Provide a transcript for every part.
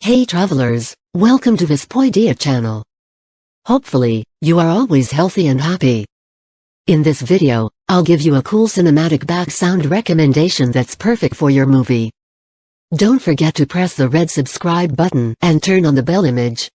Hey travelers, welcome to this Poidia channel. Hopefully, you are always healthy and happy. In this video, I'll give you a cool cinematic back sound recommendation that's perfect for your movie. Don't forget to press the red subscribe button and turn on the bell image.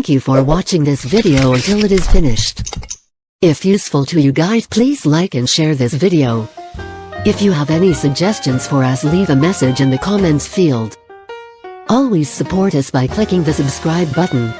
Thank you for watching this video until it is finished. If useful to you guys, please like and share this video. If you have any suggestions for us, leave a message in the comments field. Always support us by clicking the subscribe button.